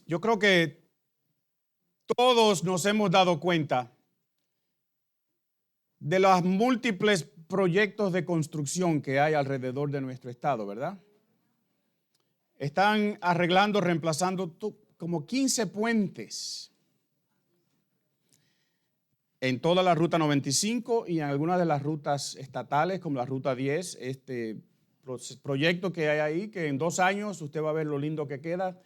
Yo creo que todos nos hemos dado cuenta de los múltiples proyectos de construcción que hay alrededor de nuestro estado, ¿verdad? Están arreglando, reemplazando como 15 puentes en toda la ruta 95 y en algunas de las rutas estatales, como la ruta 10, este proyecto que hay ahí, que en 2 años usted va a ver lo lindo que queda.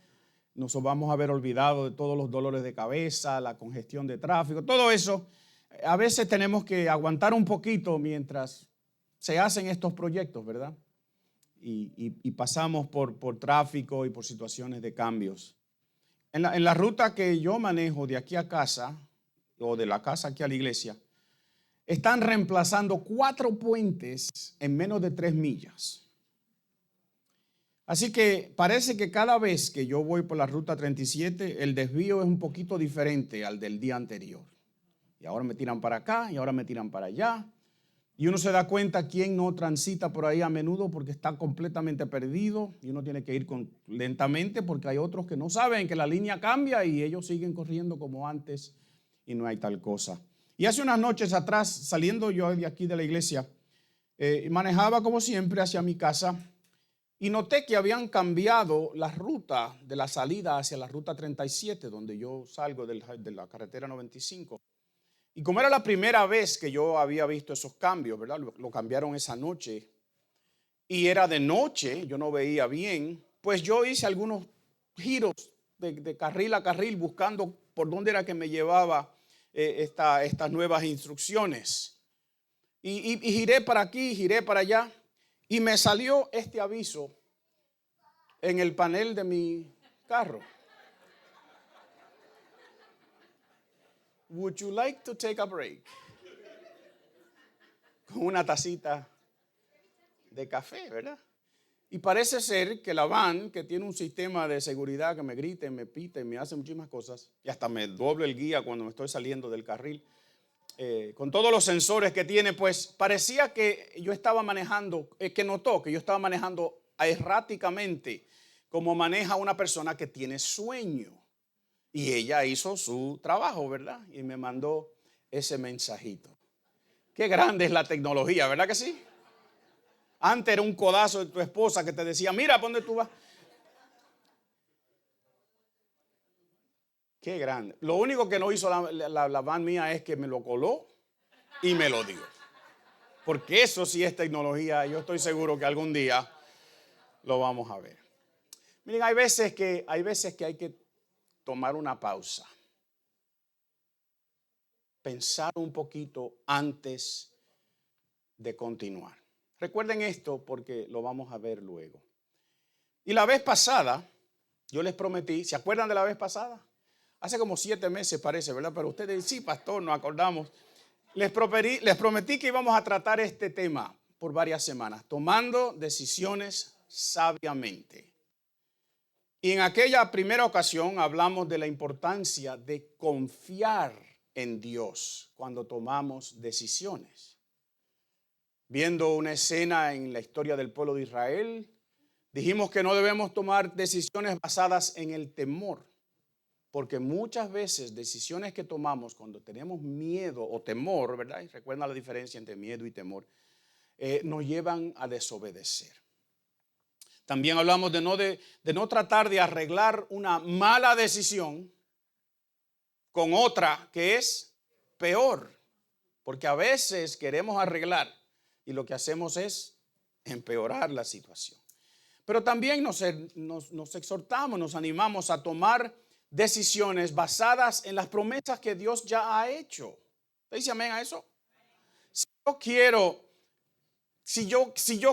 Nos vamos a haber olvidado de todos los dolores de cabeza, la congestión de tráfico, todo eso. A veces tenemos que aguantar un poquito mientras se hacen estos proyectos, ¿verdad? Y pasamos por tráfico y por situaciones de cambios. En la ruta que yo manejo de aquí a casa, o de la casa aquí a la iglesia, están reemplazando 4 puentes en menos de 3 millas. Así que parece que cada vez que yo voy por la ruta 37, el desvío es un poquito diferente al del día anterior. Y ahora me tiran para acá y ahora me tiran para allá. Y uno se da cuenta quién no transita por ahí a menudo porque está completamente perdido. Y uno tiene que ir lentamente porque hay otros que no saben que la línea cambia y ellos siguen corriendo como antes y no hay tal cosa. Y hace unas noches atrás, saliendo yo de aquí de la iglesia, manejaba como siempre hacia mi casa. Y noté que habían cambiado la ruta de la salida hacia la ruta 37, donde yo salgo de la carretera 95. Y como era la primera vez que yo había visto esos cambios, ¿verdad? Lo cambiaron esa noche. Y era de noche, yo no veía bien. Pues yo hice algunos giros de carril a carril buscando por dónde era que me llevaba estas nuevas instrucciones. Y giré para aquí, giré para allá. Y me salió este aviso en el panel de mi carro. Would you like to take a break? Con una tacita de café, ¿verdad? Y parece ser que la van, que tiene un sistema de seguridad que me grita, me pita y me hace muchísimas cosas, y hasta me doble el guía cuando me estoy saliendo del carril, con todos los sensores que tiene, pues parecía que yo estaba manejando, que notó que yo estaba manejando erráticamente, como maneja una persona que tiene sueño. Y ella hizo su trabajo, ¿verdad? Y me mandó ese mensajito. Qué grande es la tecnología, ¿verdad que sí? Antes era un codazo de tu esposa que te decía, mira, ¿por dónde tú vas? Qué grande. Lo único que no hizo la van mía es que me lo coló y me lo dio. Porque eso sí es tecnología. Yo estoy seguro que algún día lo vamos a ver. Miren, hay veces que hay que tomar una pausa. Pensar un poquito antes de continuar. Recuerden esto porque lo vamos a ver luego. Y la vez pasada, yo les prometí, ¿se acuerdan de la vez pasada? Hace como 7 meses parece, ¿verdad? Pero ustedes, sí, pastor, nos acordamos. Les prometí que íbamos a tratar este tema por varias semanas, tomando decisiones sabiamente. Y en aquella primera ocasión hablamos de la importancia de confiar en Dios cuando tomamos decisiones. Viendo una escena en la historia del pueblo de Israel, dijimos que no debemos tomar decisiones basadas en el temor, porque muchas veces decisiones que tomamos cuando tenemos miedo o temor, ¿verdad? Y recuerda la diferencia entre miedo y temor, nos llevan a desobedecer. También hablamos de no tratar de arreglar una mala decisión con otra que es peor, porque a veces queremos arreglar y lo que hacemos es empeorar la situación. Pero también nos exhortamos, nos animamos a tomar decisiones basadas en las promesas que Dios ya ha hecho. ¿Usted dice amén a eso? Si yo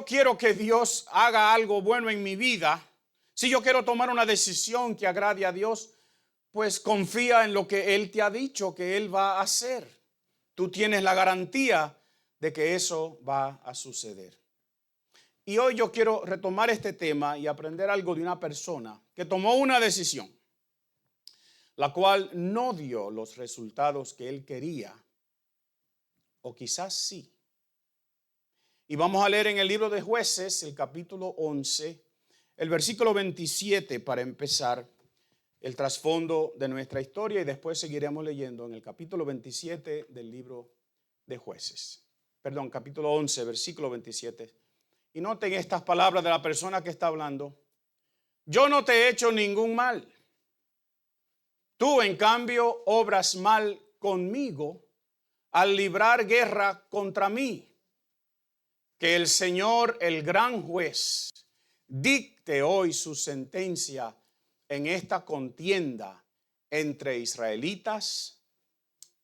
quiero que Dios haga algo bueno en mi vida, si yo quiero tomar una decisión que agrade a Dios, pues confía en lo que Él te ha dicho que Él va a hacer. Tú tienes la garantía de que eso va a suceder. Y hoy yo quiero retomar este tema y aprender algo de una persona que tomó una decisión, la cual no dio los resultados que él quería, o quizás sí. Y vamos a leer en el libro de Jueces, el capítulo 11, el versículo 27 para empezar. el trasfondo de nuestra historia y después seguiremos leyendo en el capítulo 27 del libro de Jueces. Perdón, capítulo 11, versículo 27. Y noten estas palabras de la persona que está hablando. Yo no te he hecho ningún mal. Tú, en cambio, obras mal conmigo al librar guerra contra mí. Que el Señor, el gran juez, dicte hoy su sentencia en esta contienda entre israelitas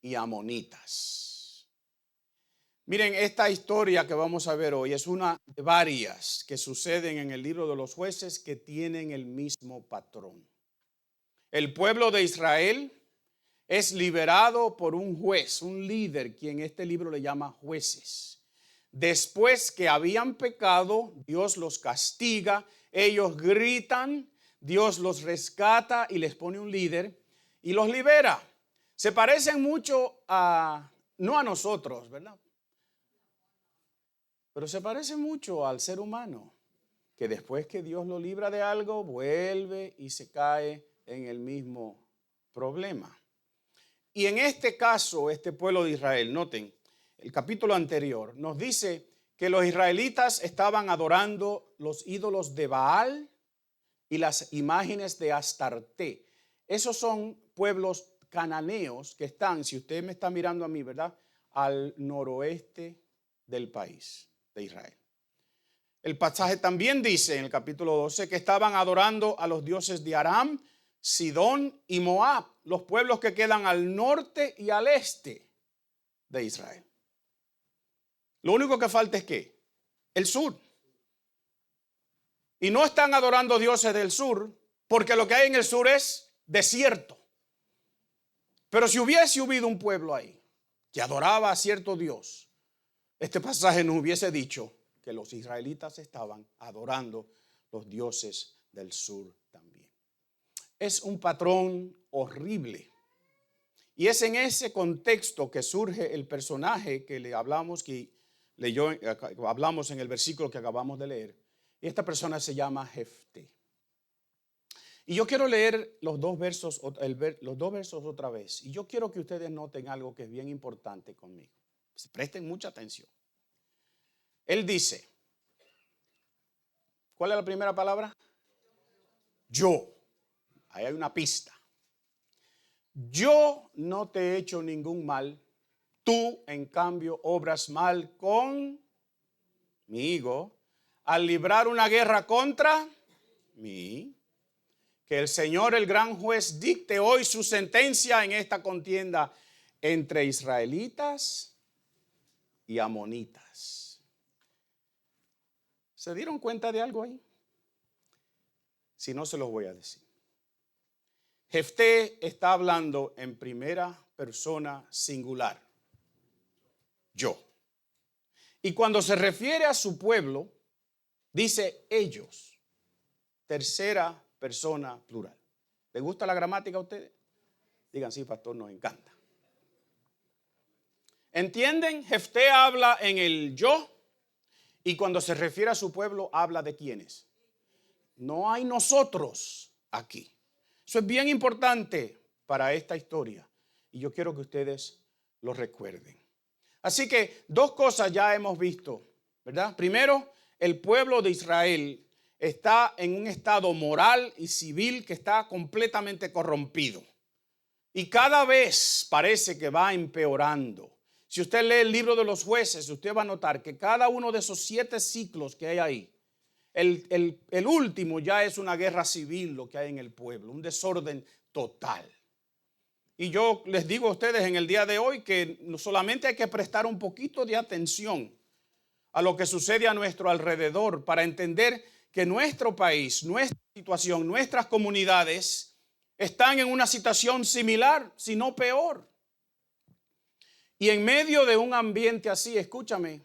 y amonitas. Miren, esta historia que vamos a ver hoy es una de varias que suceden en el libro de los jueces que tienen el mismo patrón. El pueblo de Israel es liberado por un juez, un líder, quien este libro le llama jueces. Después que habían pecado, Dios los castiga, ellos gritan, Dios los rescata y les pone un líder y los libera. Se parecen mucho no a nosotros, ¿verdad? Pero se parece mucho al ser humano, que después que Dios lo libra de algo, vuelve y se cae en el mismo problema. Y en este caso, este pueblo de Israel, noten, el capítulo anterior nos dice que los israelitas estaban adorando los ídolos de Baal y las imágenes de Astarte. Esos son pueblos cananeos que están, si usted me está mirando a mí, ¿verdad?, al noroeste del país de Israel. El pasaje también dice en el capítulo 12 que estaban adorando a los dioses de Aram, Sidón y Moab, los pueblos que quedan al norte y al este de Israel. Lo único que falta es ¿qué? El sur. Y no están adorando dioses del sur, porque lo que hay en el sur es desierto. Pero si hubiese habido un pueblo ahí que adoraba a cierto Dios, este pasaje nos hubiese dicho que los israelitas estaban adorando los dioses del sur también. Es un patrón horrible. Y es en ese contexto que surge el personaje que le hablamos, hablamos en el versículo que acabamos de leer. Y esta persona se llama Jefté. Y yo quiero leer los dos versos otra vez. Y yo quiero que ustedes noten algo que es bien importante conmigo. Presten mucha atención. Él dice, ¿cuál es la primera palabra? Yo. Ahí hay una pista. Yo no te he hecho ningún mal. Tú, en cambio, obras mal conmigo al librar una guerra contra mí. Que el Señor, el gran juez, dicte hoy su sentencia en esta contienda entre israelitas y amonitas. ¿Se dieron cuenta de algo ahí? Si no, se los voy a decir. Jefté está hablando en primera persona singular. Yo. Y cuando se refiere a su pueblo, dice ellos. Tercera persona plural. ¿Les gusta la gramática a ustedes? Digan, sí, pastor, nos encanta. ¿Entienden? Jefté habla en el yo y cuando se refiere a su pueblo habla de quiénes. No hay nosotros aquí. Eso es bien importante para esta historia y yo quiero que ustedes lo recuerden. Así que dos cosas ya hemos visto, ¿verdad? Primero, el pueblo de Israel está en un estado moral y civil que está completamente corrompido. Y cada vez parece que va empeorando. Si usted lee el libro de los jueces, usted va a notar que cada uno de esos 7 ciclos que hay ahí, el último ya es una guerra civil lo que hay en el pueblo, un desorden total. Y yo les digo a ustedes en el día de hoy que no solamente hay que prestar un poquito de atención a lo que sucede a nuestro alrededor para entender que nuestro país, nuestra situación, nuestras comunidades están en una situación similar, si no peor. Y en medio de un ambiente así, escúchame,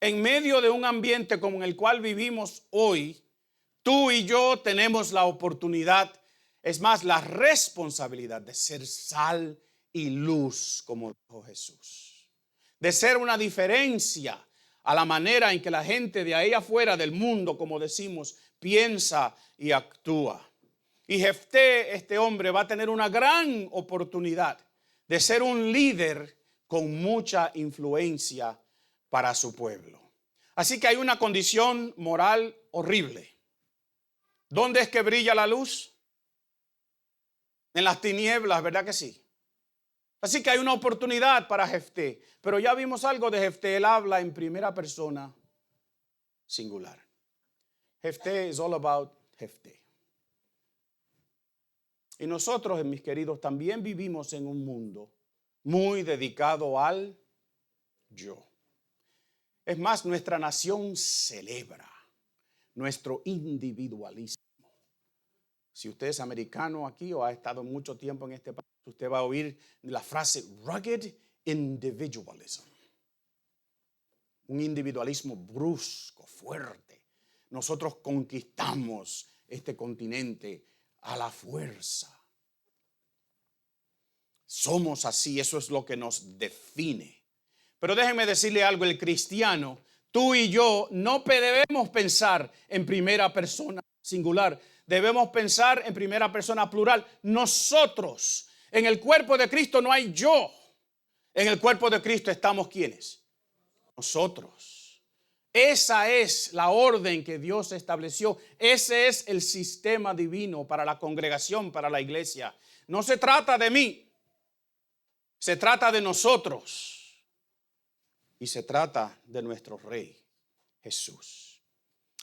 en medio de un ambiente como en el cual vivimos hoy, tú y yo tenemos la oportunidad, es más, la responsabilidad de ser sal y luz, como dijo Jesús. De ser una diferencia a la manera en que la gente de ahí afuera del mundo, como decimos, piensa y actúa. Y Jefté, este hombre, va a tener una gran oportunidad de ser un líder con mucha influencia para su pueblo. Así que hay una condición moral horrible. ¿Dónde es que brilla la luz? En las tinieblas, ¿verdad que sí? Así que hay una oportunidad para Jefté. Pero ya vimos algo de Jefté. Él habla en primera persona singular. Jefté is all about Jefté. Y nosotros, mis queridos, también vivimos en un mundo muy dedicado al yo. Es más, nuestra nación celebra nuestro individualismo. Si usted es americano aquí o ha estado mucho tiempo en este país, usted va a oír la frase rugged individualism. Un individualismo brusco, fuerte. Nosotros conquistamos este continente a la fuerza. Somos así, eso es lo que nos define. Pero déjenme decirle algo, el cristiano, tú y yo no debemos pensar en primera persona singular, debemos pensar en primera persona plural. Nosotros, en el cuerpo de Cristo no hay yo, en el cuerpo de Cristo estamos ¿quiénes? Nosotros. Esa es la orden que Dios estableció, ese es el sistema divino para la congregación, para la iglesia. No se trata de mí, se trata de nosotros. Y se trata de nuestro Rey, Jesús.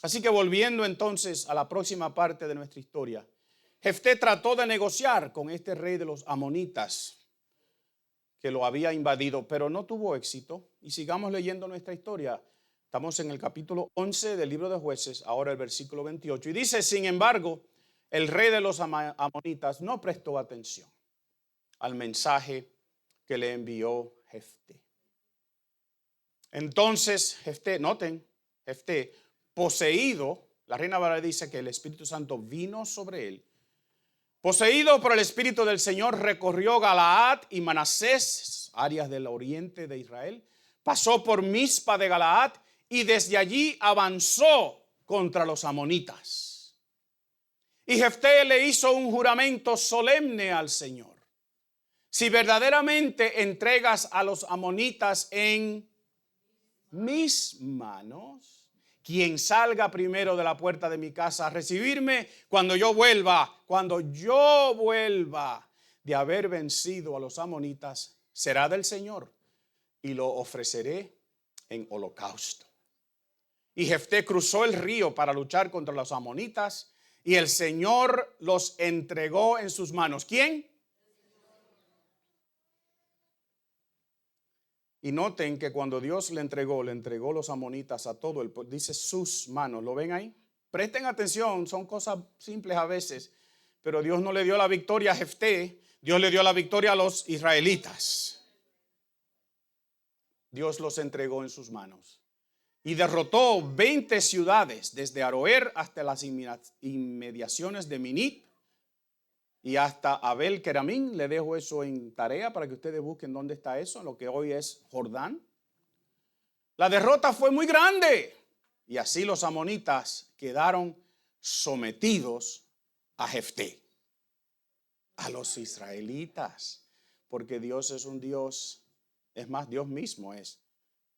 Así que volviendo entonces a la próxima parte de nuestra historia, Jefté trató de negociar con este rey de los amonitas que lo había invadido, pero no tuvo éxito. Y sigamos leyendo nuestra historia. Estamos en el capítulo 11 del libro de Jueces, ahora el versículo 28. Y dice, sin embargo, el rey de los amonitas no prestó atención al mensaje que le envió Jefté. Entonces, Jefté, noten, Jefté, poseído, la Reina Valera dice que el Espíritu Santo vino sobre él. Poseído por el Espíritu del Señor, recorrió Galaad y Manasés, áreas del oriente de Israel. Pasó por Mizpa de Galaad y desde allí avanzó contra los amonitas. Y Jefté le hizo un juramento solemne al Señor. Si verdaderamente entregas a los amonitas en mis manos, quien salga primero de la puerta de mi casa a recibirme cuando yo vuelva de haber vencido a los amonitas, será del Señor y lo ofreceré en holocausto. Y Jefté cruzó el río para luchar contra los amonitas y el Señor los entregó en sus manos. ¿Quién? Y noten que cuando Dios le entregó los amonitas a todo el pueblo, dice sus manos, ¿lo ven ahí? Presten atención, son cosas simples a veces, pero Dios no le dio la victoria a Jefté, Dios le dio la victoria a los israelitas. Dios los entregó en sus manos y derrotó 20 ciudades, desde Aroer hasta las inmediaciones de Minit y hasta Abel Keramín. Le dejo eso en tarea para que ustedes busquen dónde está eso, en lo que hoy es Jordán. La derrota fue muy grande y así los amonitas quedaron sometidos a Jefté, a los israelitas, porque Dios es un Dios, es más, Dios mismo es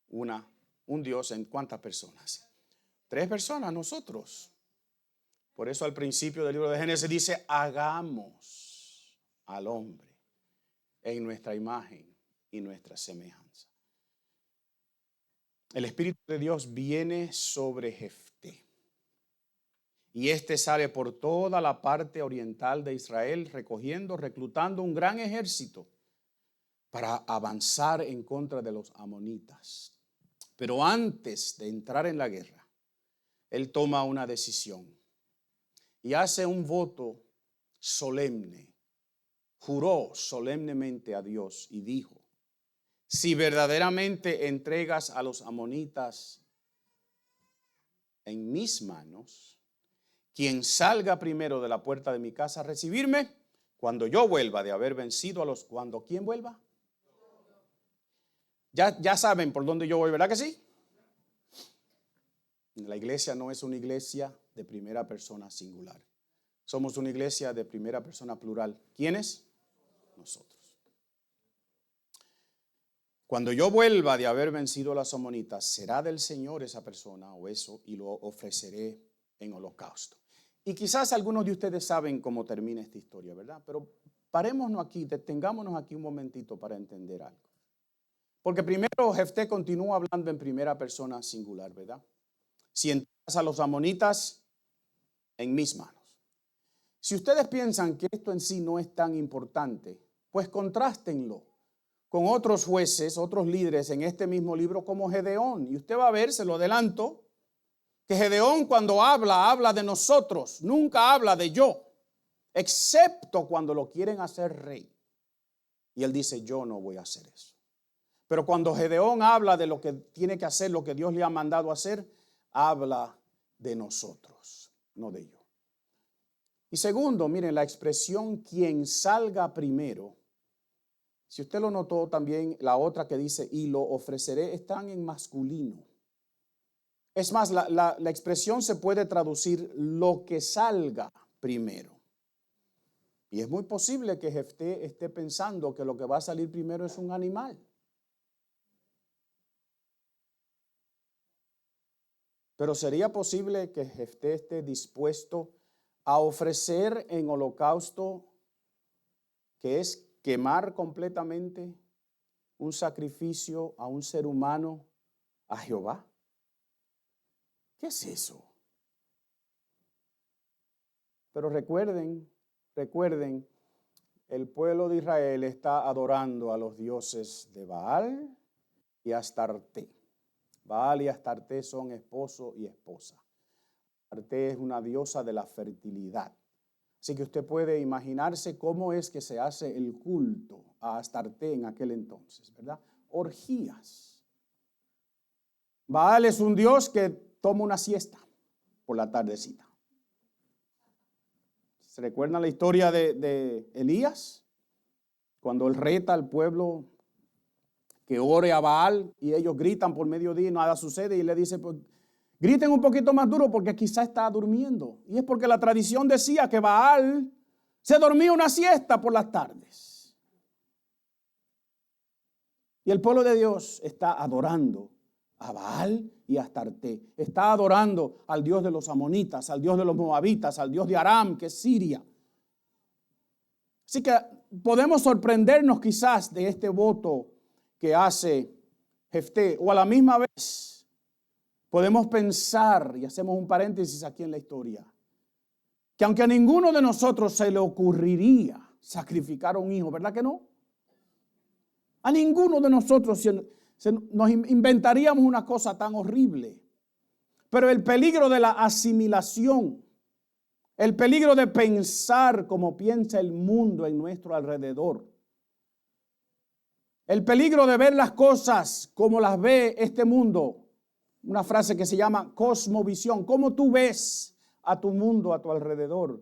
un Dios en ¿cuántas personas? 3 personas, nosotros. Por eso al principio del libro de Génesis dice, hagamos al hombre en nuestra imagen y nuestra semejanza. El Espíritu de Dios viene sobre Jefté. Y este sale por toda la parte oriental de Israel, reclutando un gran ejército para avanzar en contra de los amonitas. Pero antes de entrar en la guerra, él toma una decisión. Y hace un voto solemne, juró solemnemente a Dios y dijo, si verdaderamente entregas a los amonitas en mis manos, quien salga primero de la puerta de mi casa a recibirme, cuando yo vuelva de haber vencido a los, cuando ¿quién vuelva? Ya saben por dónde yo voy, ¿verdad que sí? La iglesia no es una iglesia de primera persona singular. Somos una iglesia de primera persona plural. ¿Quiénes? Nosotros. Cuando yo vuelva de haber vencido a las amonitas, será del Señor esa persona o eso, y lo ofreceré en holocausto. Y quizás algunos de ustedes saben cómo termina esta historia, ¿verdad? Pero parémonos aquí, detengámonos aquí un momentito para entender algo. Porque primero Jefté continúa hablando en primera persona singular, ¿verdad? Si entregas a los amonitas en mis manos. Si ustedes piensan que esto en sí no es tan importante, pues contrástenlo con otros jueces, otros líderes en este mismo libro como Gedeón. Y usted va a ver, se lo adelanto, que Gedeón cuando habla de nosotros, nunca habla de yo, excepto cuando lo quieren hacer rey. Y él dice, yo no voy a hacer eso. Pero cuando Gedeón habla de lo que tiene que hacer, lo que Dios le ha mandado hacer, habla de nosotros, no de yo. Y segundo, miren, la expresión quien salga primero, si usted lo notó también, la otra que dice y lo ofreceré, están en masculino. Es más, la expresión se puede traducir lo que salga primero. Y es muy posible que Jefté esté pensando que lo que va a salir primero es un animal. Pero sería posible que Jefté esté dispuesto a ofrecer en holocausto, que es quemar completamente un sacrificio a un ser humano, a Jehová. ¿Qué es eso? Pero recuerden, el pueblo de Israel está adorando a los dioses de Baal y Astarte. Baal y Astarte son esposo y esposa. Astarte es una diosa de la fertilidad. Así que usted puede imaginarse cómo es que se hace el culto a Astarte en aquel entonces, ¿verdad? Orgías. Baal es un dios que toma una siesta por la tardecita. ¿Se recuerdan la historia de Elías? Cuando él reta al pueblo que ore a Baal y ellos gritan por mediodía y nada sucede, y le dice, pues griten un poquito más duro porque quizá está durmiendo. Y es porque la tradición decía que Baal se dormía una siesta por las tardes. Y el pueblo de Dios está adorando a Baal y a Astarte. Está adorando al Dios de los amonitas, al Dios de los moabitas, al Dios de Aram, que es Siria. Así que podemos sorprendernos quizás de este voto que hace Jefté, o a la misma vez podemos pensar, y hacemos un paréntesis aquí en la historia, que aunque a ninguno de nosotros se le ocurriría sacrificar a un hijo, ¿verdad que no? A ninguno de nosotros nos inventaríamos una cosa tan horrible. Pero el peligro de la asimilación, el peligro de pensar como piensa el mundo en nuestro alrededor, el peligro de ver las cosas como las ve este mundo, una frase que se llama cosmovisión, cómo tú ves a tu mundo a tu alrededor.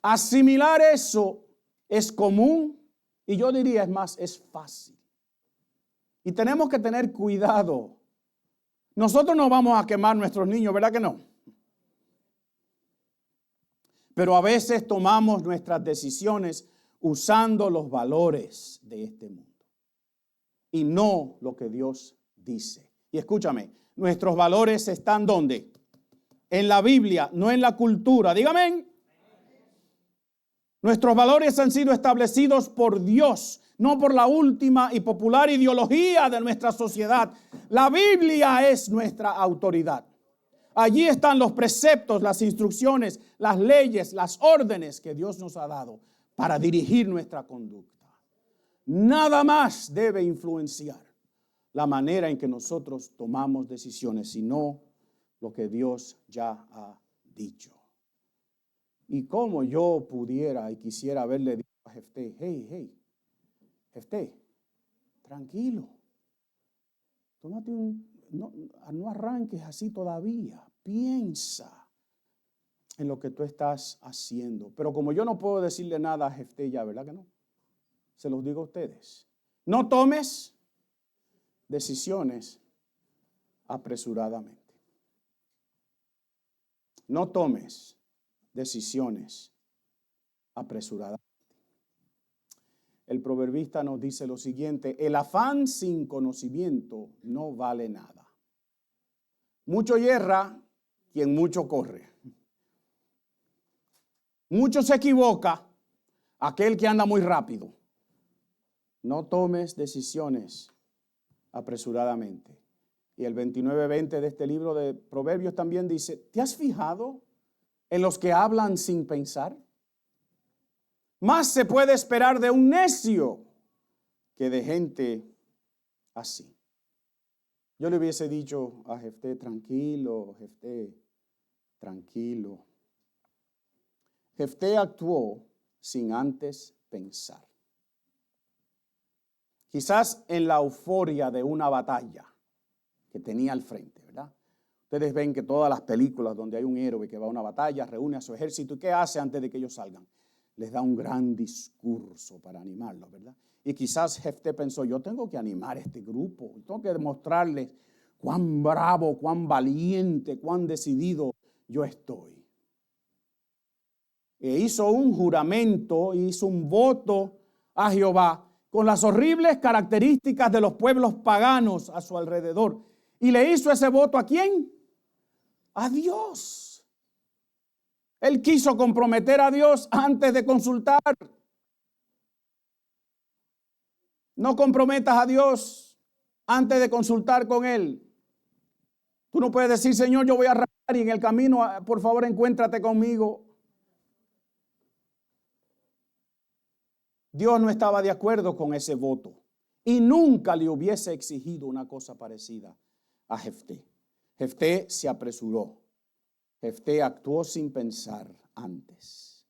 Asimilar eso es común y yo diría es más, es fácil. Y tenemos que tener cuidado. Nosotros no vamos a quemar nuestros niños, ¿verdad que no? Pero a veces tomamos nuestras decisiones usando los valores de este mundo y no lo que Dios dice. Y escúchame, nuestros valores están ¿dónde? En la Biblia, no en la cultura. Dígame. Nuestros valores han sido establecidos por Dios, no por la última y popular ideología de nuestra sociedad. La Biblia es nuestra autoridad. Allí están los preceptos, las instrucciones, las leyes, las órdenes que Dios nos ha dado para dirigir nuestra conducta. Nada más debe influenciar la manera en que nosotros tomamos decisiones, sino lo que Dios ya ha dicho. Y como yo pudiera y quisiera haberle dicho a Jefté, hey, Jefté, tranquilo, tómate no arranques así todavía, piensa en lo que tú estás haciendo. Pero como yo no puedo decirle nada a Jefté ya, ¿verdad que no? Se los digo a ustedes. No tomes decisiones apresuradamente. No tomes decisiones apresuradas. El proverbista nos dice lo siguiente: el afán sin conocimiento no vale nada. Mucho yerra quien mucho corre. Mucho se equivoca aquel que anda muy rápido. No tomes decisiones apresuradamente. Y el 29:20 de este libro de Proverbios también dice: ¿te has fijado en los que hablan sin pensar? Más se puede esperar de un necio que de gente así. Yo le hubiese dicho a Jefté: tranquilo, Jefté, tranquilo. Jefté actuó sin antes pensar. Quizás en la euforia de una batalla que tenía al frente, ¿verdad? Ustedes ven que todas las películas donde hay un héroe que va a una batalla, reúne a su ejército, ¿y qué hace antes de que ellos salgan? Les da un gran discurso para animarlos, ¿verdad? Y quizás Jefté pensó: yo tengo que animar a este grupo, tengo que demostrarles cuán bravo, cuán valiente, cuán decidido yo estoy. E hizo un juramento, hizo un voto a Jehová con las horribles características de los pueblos paganos a su alrededor. ¿Y le hizo ese voto a quién? A Dios. Él quiso comprometer a Dios antes de consultar. No comprometas a Dios antes de consultar con Él. Tú no puedes decir: Señor, yo voy a arrancar y en el camino, por favor, encuéntrate conmigo. Dios no estaba de acuerdo con ese voto y nunca le hubiese exigido una cosa parecida a Jefté. Jefté se apresuró. Jefté actuó sin pensar antes.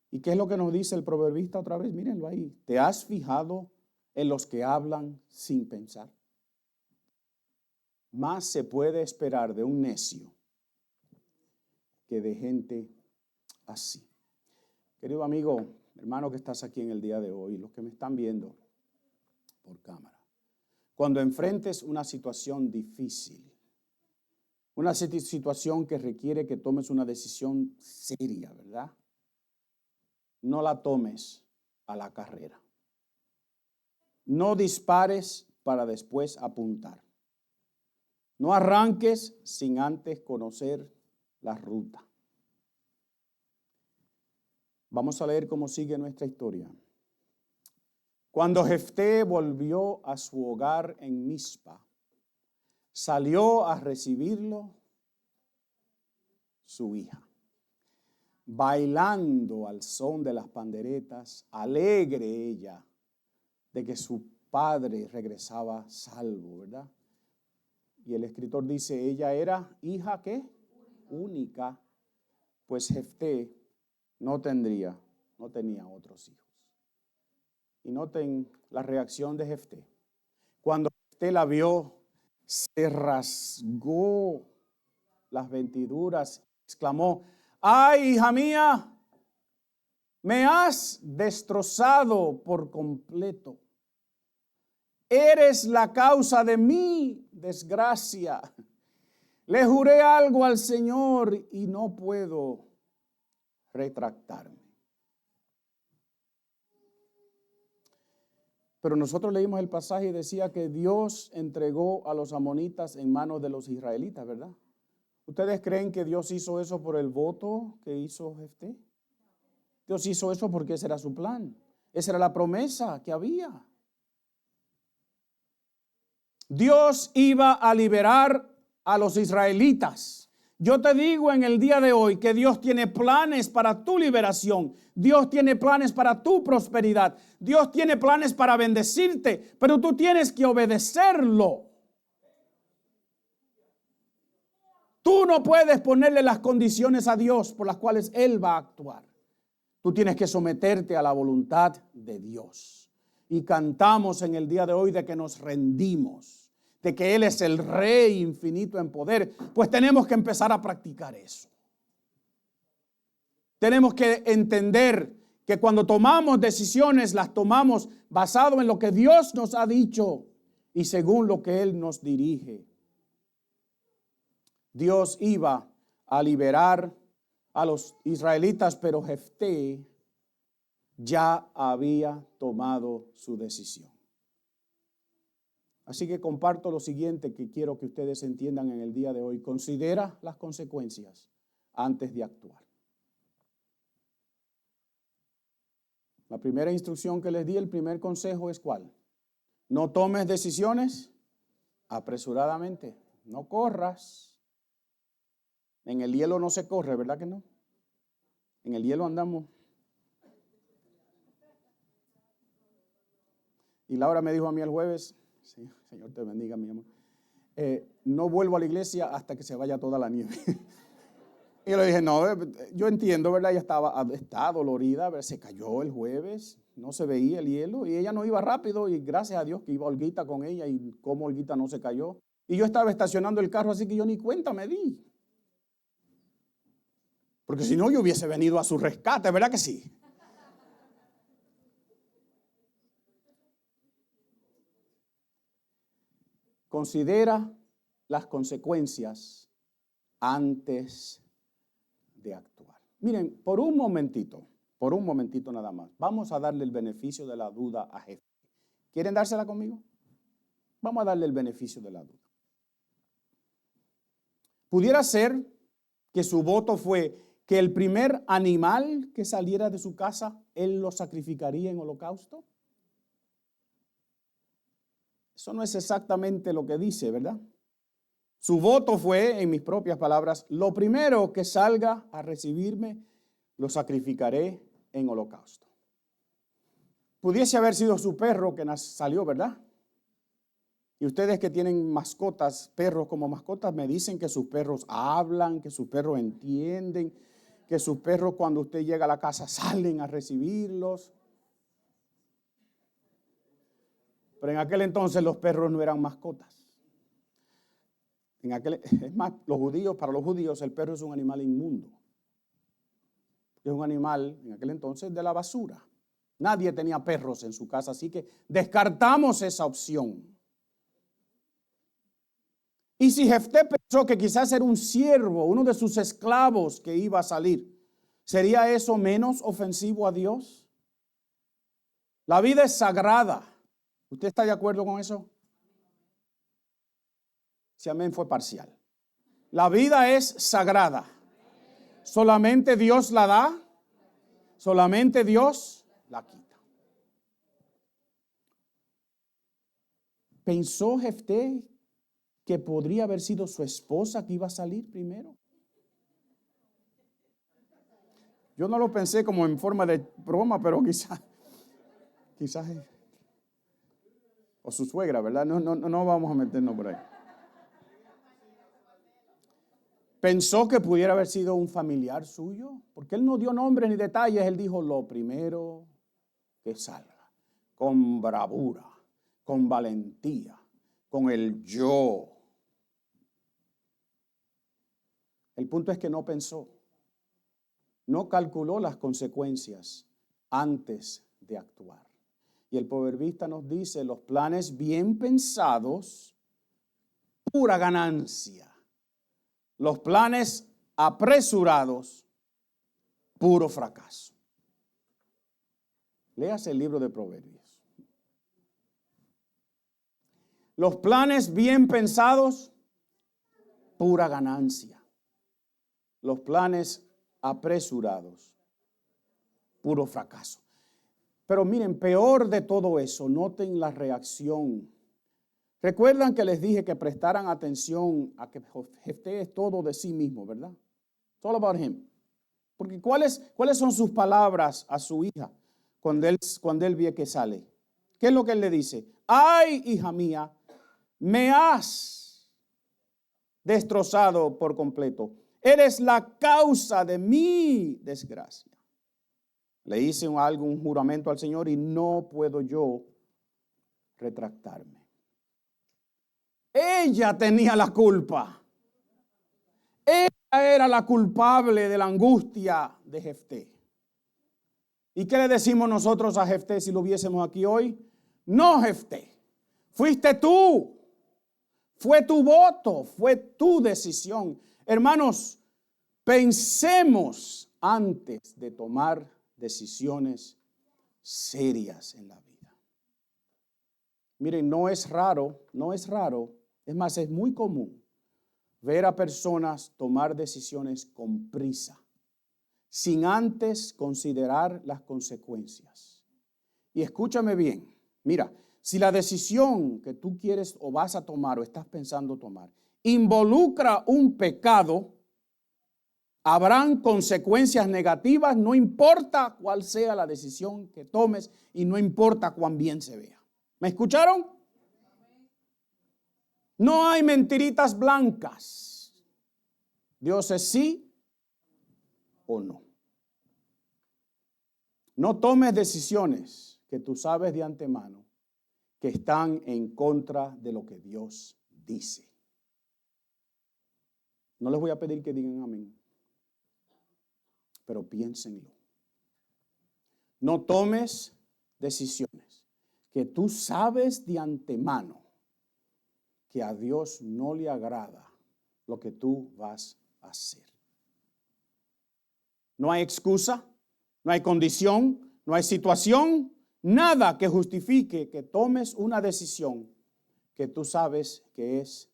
¿Y qué es lo que nos dice el proverbista otra vez? Mírenlo ahí. ¿Te has fijado en los que hablan sin pensar? Más se puede esperar de un necio que de gente así. Querido amigo, hermano que estás aquí en el día de hoy, los que me están viendo por cámara, cuando enfrentes una situación difícil, una situación que requiere que tomes una decisión seria, ¿verdad? No la tomes a la carrera. No dispares para después apuntar. No arranques sin antes conocer la ruta. Vamos a leer cómo sigue nuestra historia. Cuando Jefté volvió a su hogar en Mizpa, salió a recibirlo su hija, bailando al son de las panderetas, alegre ella de que su padre regresaba salvo, ¿verdad? Y el escritor dice: ella era hija, ¿qué? Única, pues Jefté no tenía otros hijos. Y noten la reacción de Jefté. Cuando Jefté la vio, se rasgó las vestiduras, exclamó: ¡ay, hija mía! Me has destrozado por completo. Eres la causa de mi desgracia. Le juré algo al Señor y no puedo retractarme. Pero nosotros leímos el pasaje y decía que Dios entregó a los amonitas en manos de los israelitas, ¿verdad? ¿Ustedes creen que Dios hizo eso por el voto que hizo Jefté? Dios hizo eso porque ese era su plan. Esa era la promesa que había. Dios iba a liberar a los israelitas. Yo te digo en el día de hoy que Dios tiene planes para tu liberación. Dios tiene planes para tu prosperidad. Dios tiene planes para bendecirte, pero tú tienes que obedecerlo. Tú no puedes ponerle las condiciones a Dios por las cuales Él va a actuar. Tú tienes que someterte a la voluntad de Dios. Y cantamos en el día de hoy de que nos rendimos, de que Él es el Rey infinito en poder. Pues tenemos que empezar a practicar eso. Tenemos que entender que cuando tomamos decisiones, las tomamos basado en lo que Dios nos ha dicho y según lo que Él nos dirige. Dios iba a liberar a los israelitas, pero Jefté ya había tomado su decisión. Así que comparto lo siguiente que quiero que ustedes entiendan en el día de hoy. Considera las consecuencias antes de actuar. La primera instrucción que les di, el primer consejo es ¿cuál? No tomes decisiones apresuradamente. No corras. En el hielo no se corre, ¿verdad que no? En el hielo andamos. Y Laura me dijo a mí el jueves, sí, Señor te bendiga, mi amor, no vuelvo a la iglesia hasta que se vaya toda la nieve. Y le dije, no, yo entiendo, ¿verdad? Ella está dolorida, ¿verdad? Se cayó el jueves, no se veía el hielo y ella no iba rápido y gracias a Dios que iba Olguita con ella y cómo Olguita no se cayó. Y yo estaba estacionando el carro así que yo ni cuenta me di. Porque si no yo hubiese venido a su rescate, ¿verdad que sí? Considera las consecuencias antes de actuar. Miren, por un momentito nada más, vamos a darle el beneficio de la duda a Jefté. ¿Quieren dársela conmigo? Vamos a darle el beneficio de la duda. Pudiera ser que su voto fue que el primer animal que saliera de su casa, él lo sacrificaría en holocausto. Eso no es exactamente lo que dice, ¿verdad? Su voto fue, en mis propias palabras, lo primero que salga a recibirme, lo sacrificaré en holocausto. Pudiese haber sido su perro que salió, ¿verdad? Y ustedes que tienen mascotas, perros como mascotas, me dicen que sus perros hablan, que sus perros entienden, que sus perros cuando usted llega a la casa salen a recibirlos. Pero en aquel entonces los perros no eran mascotas. Es más, para los judíos el perro es un animal inmundo. Es un animal, en aquel entonces, de la basura. Nadie tenía perros en su casa, así que descartamos esa opción. Y si Jefté pensó que quizás era un siervo, uno de sus esclavos que iba a salir, ¿sería eso menos ofensivo a Dios? La vida es sagrada. ¿Usted está de acuerdo con eso? Si amén fue parcial. La vida es sagrada. Solamente Dios la da, solamente Dios la quita. ¿Pensó Jefté que podría haber sido su esposa que iba a salir primero? Yo no lo pensé como en forma de broma, pero quizás o su suegra, ¿verdad? No vamos a meternos por ahí. Pensó que pudiera haber sido un familiar suyo, porque él no dio nombres ni detalles, él dijo lo primero que salga, con bravura, con valentía, con el yo. El punto es que no pensó, no calculó las consecuencias antes de actuar. Y el proverbista nos dice, los planes bien pensados, pura ganancia. Los planes apresurados, puro fracaso. Léase el libro de Proverbios. Los planes bien pensados, pura ganancia. Los planes apresurados, puro fracaso. Pero miren, peor de todo eso, noten la reacción. Recuerdan que les dije que prestaran atención a que Jefté es todo de sí mismo, ¿verdad? It's all about him. Porque ¿cuáles son sus palabras a su hija cuando él ve que sale? ¿Qué es lo que él le dice? Ay, hija mía, me has destrozado por completo. Eres la causa de mi desgracia. Le hice un juramento al Señor y no puedo yo retractarme. Ella tenía la culpa. Ella era la culpable de la angustia de Jefté. ¿Y qué le decimos nosotros a Jefté si lo viésemos aquí hoy? No, Jefté, fuiste tú. Fue tu voto, fue tu decisión. Hermanos, Pensemos antes de tomar decisiones serias en la vida. Miren, no es raro, es más, es muy común ver a personas tomar decisiones con prisa, sin antes considerar las consecuencias. Y escúchame bien, mira, si la decisión que tú quieres o vas a tomar o estás pensando tomar involucra un pecado, habrán consecuencias negativas, no importa cuál sea la decisión que tomes y no importa cuán bien se vea. ¿Me escucharon? No hay mentiritas blancas. Dios es sí o no. No tomes decisiones que tú sabes de antemano que están en contra de lo que Dios dice. No les voy a pedir que digan amén, pero piénsenlo. No tomes decisiones que tú sabes de antemano que a Dios no le agrada lo que tú vas a hacer. No hay excusa, no hay condición, no hay situación, nada que justifique que tomes una decisión que tú sabes que es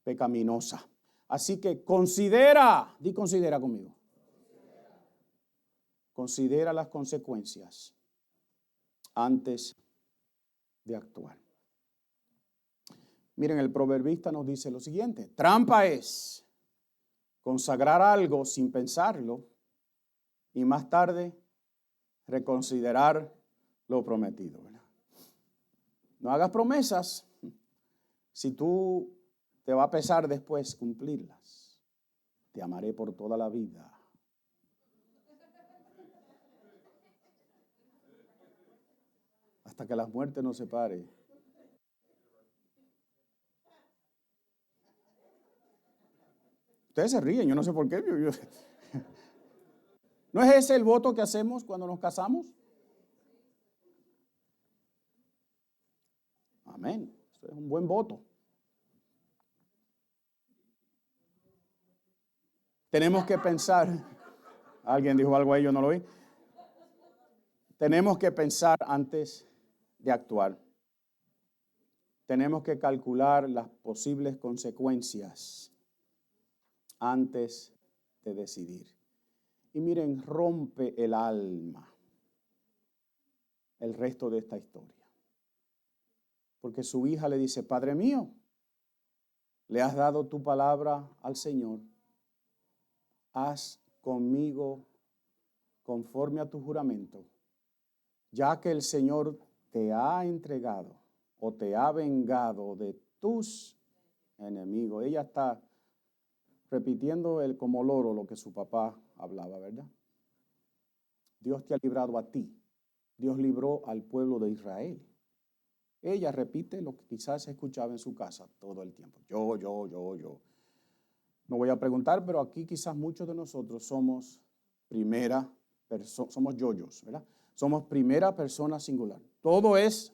pecaminosa. Así que considera conmigo. Considera las consecuencias antes de actuar. Miren, el proverbista nos dice lo siguiente: trampa es consagrar algo sin pensarlo y más tarde reconsiderar lo prometido, ¿verdad? No hagas promesas si tú te va a pesar después cumplirlas. Te amaré por toda la vida. Hasta que la muerte nos separe. Ustedes se ríen, yo no sé por qué. ¿No es ese el voto que hacemos cuando nos casamos? Amén. Eso es un buen voto. Tenemos que pensar. Alguien dijo algo ahí, yo no lo oí. Tenemos que pensar antes de actuar. Tenemos que calcular las posibles consecuencias antes de decidir. Y miren, rompe el alma el resto de esta historia. Porque su hija le dice: Padre mío, le has dado tu palabra al Señor. Haz conmigo conforme a tu juramento, ya que el Señor te ha entregado o te ha vengado de tus enemigos. Ella está repitiendo como loro lo que su papá hablaba, ¿verdad? Dios te ha librado a ti. Dios libró al pueblo de Israel. Ella repite lo que quizás escuchaba en su casa todo el tiempo. Yo. No voy a preguntar, pero aquí quizás muchos de nosotros somos somos yoyos, ¿verdad? Somos primera persona singular. Todo es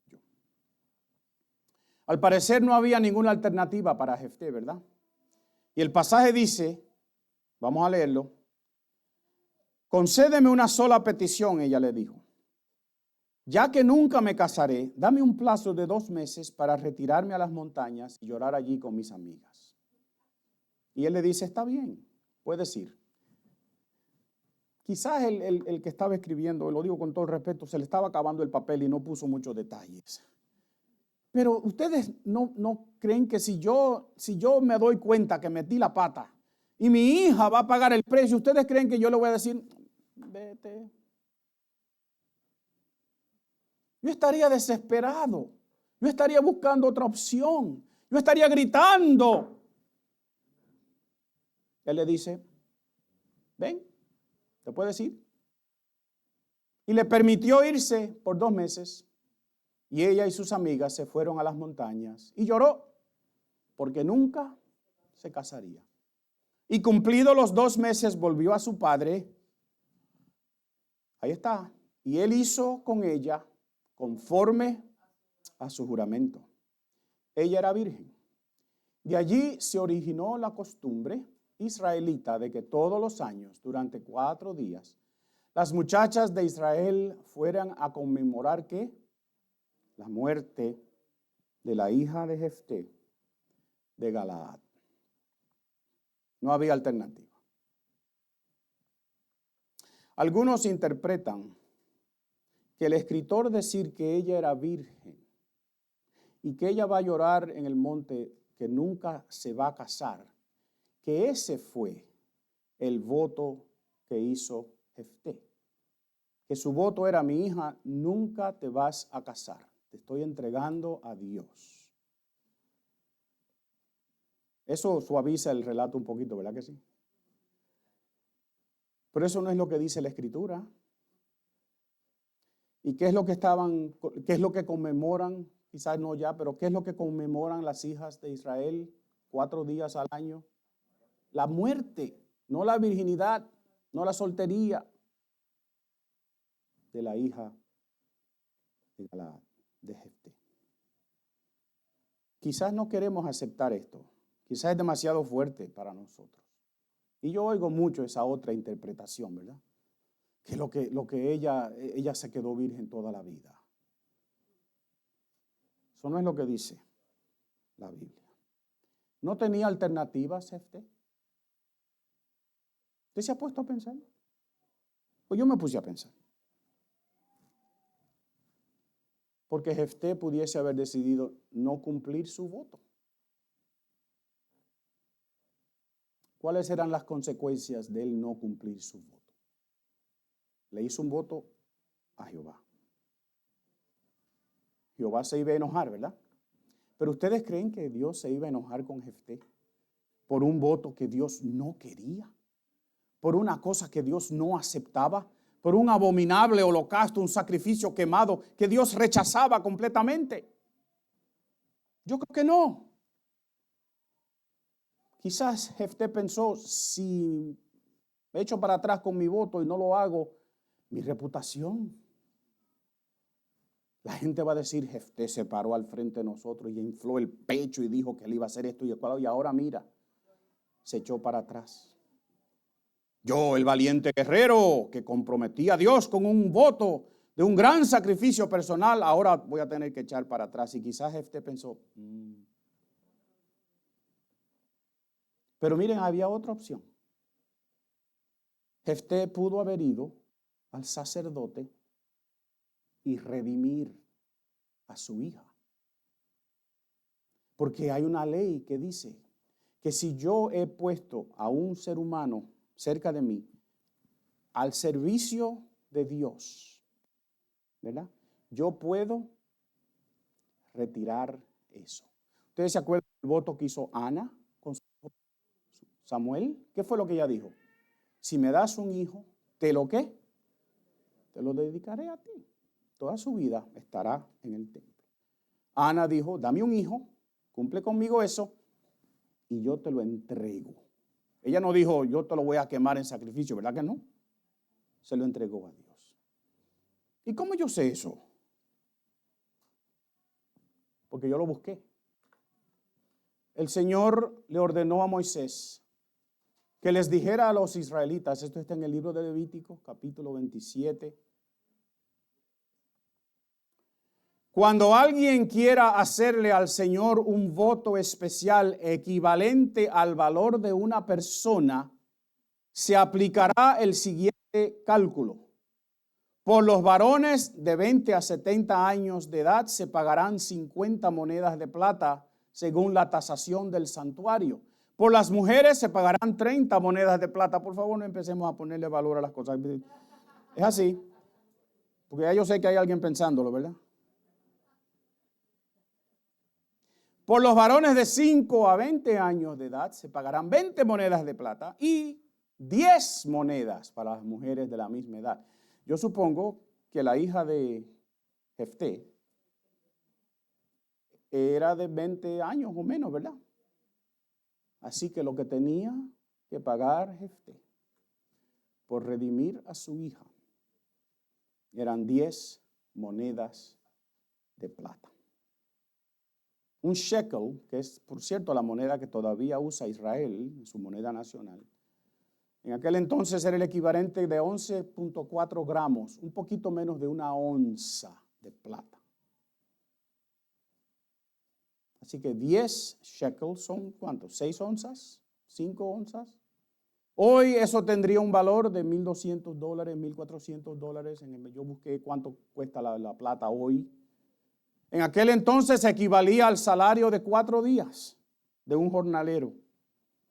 yo. Al parecer no había ninguna alternativa para Jefté, ¿verdad? Y el pasaje dice, vamos a leerlo: concédeme una sola petición, ella le dijo. Ya que nunca me casaré, dame un plazo de 2 meses para retirarme a las montañas y llorar allí con mis amigas. Y él le dice: está bien, puedes ir. Quizás el que estaba escribiendo, lo digo con todo el respeto, se le estaba acabando el papel y no puso muchos detalles. Pero ustedes no creen que si yo me doy cuenta que metí la pata y mi hija va a pagar el precio, ¿ustedes creen que yo le voy a decir: vete? Yo estaría desesperado. Yo estaría buscando otra opción. Yo estaría gritando. Él le dice: ven, te puedes ir. Y le permitió irse por 2 meses. Y ella y sus amigas se fueron a las montañas. Y lloró porque nunca se casaría. Y cumplidos los 2 meses volvió a su padre. Ahí está. Y él hizo con ella conforme a su juramento. Ella era virgen. De allí se originó la costumbre israelita de que todos los años, durante 4 días, las muchachas de Israel fueran a conmemorar ¿qué? La muerte de la hija de Jefté de Galaad. No había alternativa. Algunos interpretan que el escritor decir que ella era virgen y que ella va a llorar en el monte, que nunca se va a casar, que ese fue el voto que hizo Jefté. Que su voto era: mi hija, nunca te vas a casar, te estoy entregando a Dios. Eso suaviza el relato un poquito, ¿verdad que sí? Pero eso no es lo que dice la Escritura. ¿Y qué es lo que conmemoran? Quizás no ya, pero ¿qué es lo que conmemoran las hijas de Israel 4 días al año? La muerte, no la virginidad, no la soltería de la hija de Jefté. Quizás no queremos aceptar esto. Quizás es demasiado fuerte para nosotros. Y yo oigo mucho esa otra interpretación, ¿verdad? Que lo que ella se quedó virgen toda la vida. Eso no es lo que dice la Biblia. ¿No tenía alternativas, Jefté? ¿Usted se ha puesto a pensar? Pues yo me puse a pensar. Porque Jefté pudiese haber decidido no cumplir su voto. ¿Cuáles eran las consecuencias de él no cumplir su voto? Le hizo un voto a Jehová. Jehová se iba a enojar, ¿verdad? Pero ¿ustedes creen que Dios se iba a enojar con Jefté por un voto que Dios no quería? ¿Por una cosa que Dios no aceptaba? ¿Por un abominable holocausto, un sacrificio quemado que Dios rechazaba completamente? Yo creo que no. Quizás Jefté pensó: si me echo para atrás con mi voto y no lo hago, mi reputación. La gente va a decir: Jefté se paró al frente de nosotros y infló el pecho y dijo que él iba a hacer esto y aquello, y ahora mira, se echó para atrás. Yo, el valiente guerrero que comprometí a Dios con un voto de un gran sacrificio personal, ahora voy a tener que echar para atrás. Y quizás Jefté pensó, Pero miren, había otra opción. Jefté pudo haber ido al sacerdote y redimir a su hija. Porque hay una ley que dice que si yo he puesto a un ser humano cerca de mí al servicio de Dios, ¿verdad? Yo puedo retirar eso. ¿Ustedes se acuerdan del voto que hizo Ana con Samuel? ¿Qué fue lo que ella dijo? Si me das un hijo, ¿te lo qué? Te lo dedicaré a ti. Toda su vida estará en el templo. Ana dijo: dame un hijo, cumple conmigo eso y yo te lo entrego. Ella no dijo: yo te lo voy a quemar en sacrificio, ¿verdad que no? Se lo entregó a Dios. ¿Y cómo yo sé eso? Porque yo lo busqué. El Señor le ordenó a Moisés que les dijera a los israelitas, esto está en el libro de Levítico, capítulo 27. Cuando alguien quiera hacerle al Señor un voto especial equivalente al valor de una persona, se aplicará el siguiente cálculo. Por los varones de 20 a 70 años de edad se pagarán 50 monedas de plata según la tasación del santuario. Por las mujeres se pagarán 30 monedas de plata. Por favor, no empecemos a ponerle valor a las cosas. Es así, porque ya yo sé que hay alguien pensándolo, ¿verdad? Por los varones de 5 a 20 años de edad se pagarán 20 monedas de plata y 10 monedas para las mujeres de la misma edad. Yo supongo que la hija de Jefté era de 20 años o menos, ¿verdad? Así que lo que tenía que pagar Jefté por redimir a su hija eran 10 monedas de plata. Un shekel, que es, por cierto, la moneda que todavía usa Israel, su moneda nacional, en aquel entonces era el equivalente de 11.4 gramos, un poquito menos de una onza de plata. Así que 10 shekels son, ¿cuántos? ¿6 onzas? ¿5 onzas? Hoy eso tendría un valor de $1,200, $1,400. Yo busqué cuánto cuesta la plata hoy. En aquel entonces equivalía al salario de 4 días de un jornalero,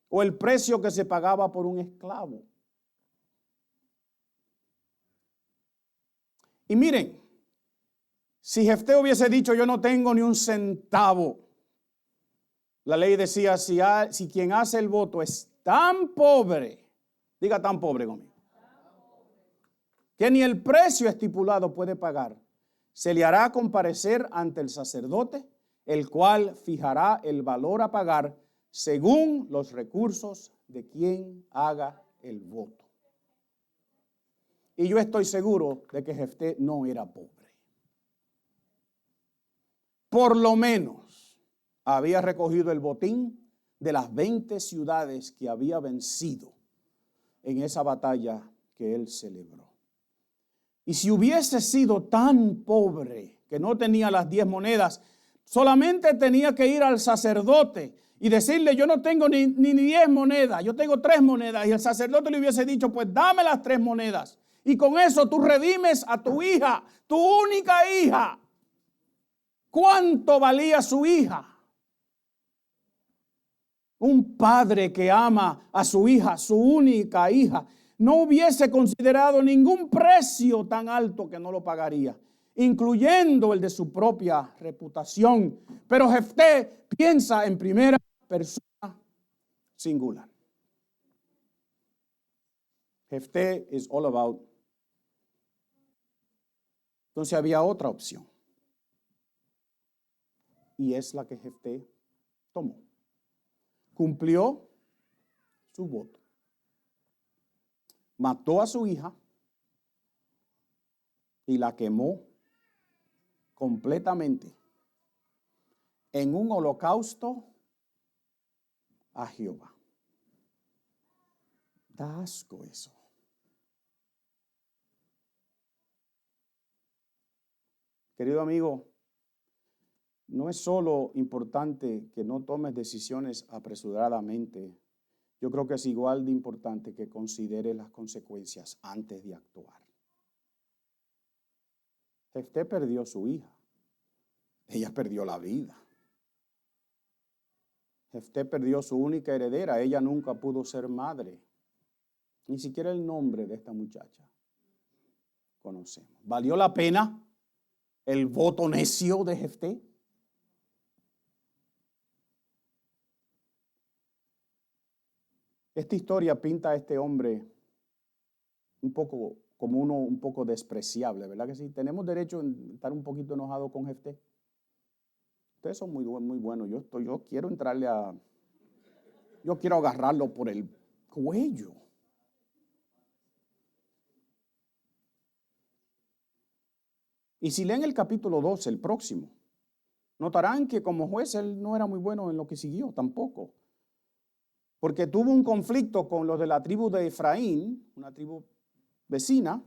o el precio que se pagaba por un esclavo. Y miren, si Jefté hubiese dicho yo no tengo ni un centavo, la ley decía si quien hace el voto es tan pobre, diga tan pobre conmigo, que ni el precio estipulado puede pagar, se le hará comparecer ante el sacerdote, el cual fijará el valor a pagar según los recursos de quien haga el voto. Y yo estoy seguro de que Jefté no era pobre. Por lo menos había recogido el botín de las 20 ciudades que había vencido en esa batalla que él celebró. Y si hubiese sido tan pobre que no tenía las 10 monedas, solamente tenía que ir al sacerdote y decirle, yo no tengo ni 10 monedas, yo tengo 3 monedas. Y el sacerdote le hubiese dicho, pues dame las 3 monedas. Y con eso tú redimes a tu hija, tu única hija. ¿Cuánto valía su hija? Un padre que ama a su hija, su única hija, no hubiese considerado ningún precio tan alto que no lo pagaría, incluyendo el de su propia reputación. Pero Jefté piensa en primera persona singular. Jefté is all about. Entonces había otra opción. Y es la que Jefté tomó. Cumplió su voto. Mató a su hija y la quemó completamente en un holocausto a Jehová. Da asco eso. Querido amigo, no es solo importante que no tomes decisiones apresuradamente. Yo creo que es igual de importante que consideres las consecuencias antes de actuar. Jefté perdió su hija. Ella perdió la vida. Jefté perdió su única heredera. Ella nunca pudo ser madre. Ni siquiera el nombre de esta muchacha conocemos. ¿Valió la pena el voto necio de Jefté? Esta historia pinta a este hombre un poco como uno un poco despreciable, ¿verdad que sí? Tenemos derecho a estar un poquito enojados con Jefté. Ustedes son muy buenos. Yo quiero entrarle yo quiero agarrarlo por el cuello. Y si leen el capítulo 12, el próximo, notarán que como juez él no era muy bueno en lo que siguió tampoco. Porque tuvo un conflicto con los de la tribu de Efraín, una tribu vecina,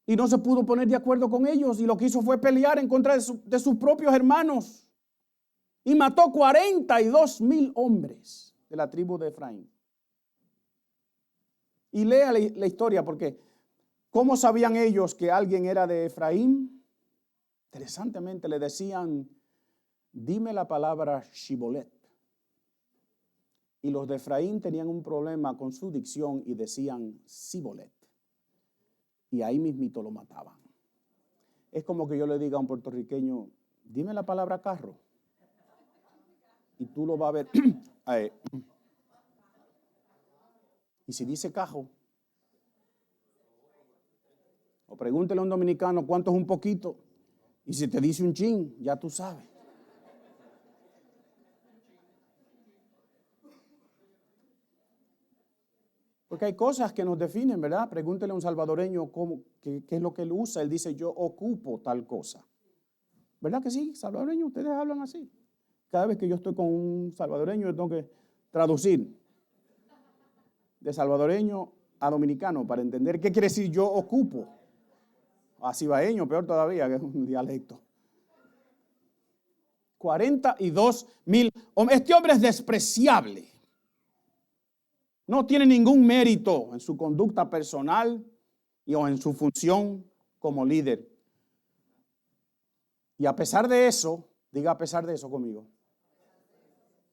y no se pudo poner de acuerdo con ellos, y lo que hizo fue pelear en contra de sus propios hermanos, y mató 42,000 hombres de la tribu de Efraín. Y lea la historia, porque ¿cómo sabían ellos que alguien era de Efraín? Interesantemente le decían, dime la palabra Shibolet. Y los de Efraín tenían un problema con su dicción y decían Sibolet. Y ahí mismito lo mataban. Es como que yo le diga a un puertorriqueño, dime la palabra carro. Y tú lo vas a ver. Y si dice cajo, o pregúntele a un dominicano cuánto es un poquito. Y si te dice un chin, ya tú sabes. Porque hay cosas que nos definen, ¿verdad? Pregúntele a un salvadoreño qué es lo que él usa. Él dice, yo ocupo tal cosa. ¿Verdad que sí? Salvadoreño, ustedes hablan así. Cada vez que yo estoy con un salvadoreño, yo tengo que traducir de salvadoreño a dominicano para entender qué quiere decir yo ocupo. A cibaeño, peor todavía, que es un dialecto. 42,000 hombres. Este hombre es despreciable. No tiene ningún mérito en su conducta personal o en su función como líder. Y a pesar de eso, diga a pesar de eso conmigo.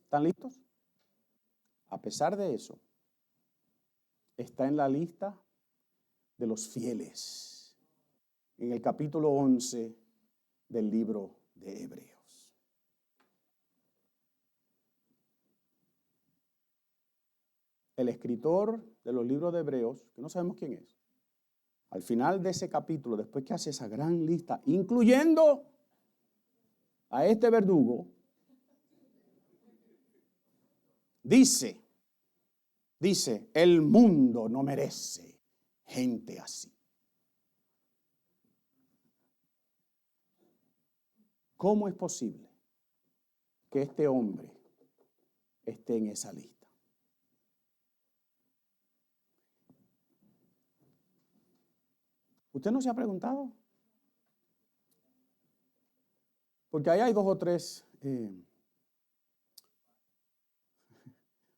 ¿Están listos? A pesar de eso, está en la lista de los fieles, en el capítulo 11 del libro de Hebreos. El escritor de los libros de Hebreos, que no sabemos quién es, al final de ese capítulo, después que hace esa gran lista, incluyendo a este verdugo, dice, el mundo no merece gente así. ¿Cómo es posible que este hombre esté en esa lista? ¿Usted no se ha preguntado? Porque ahí hay 2 o 3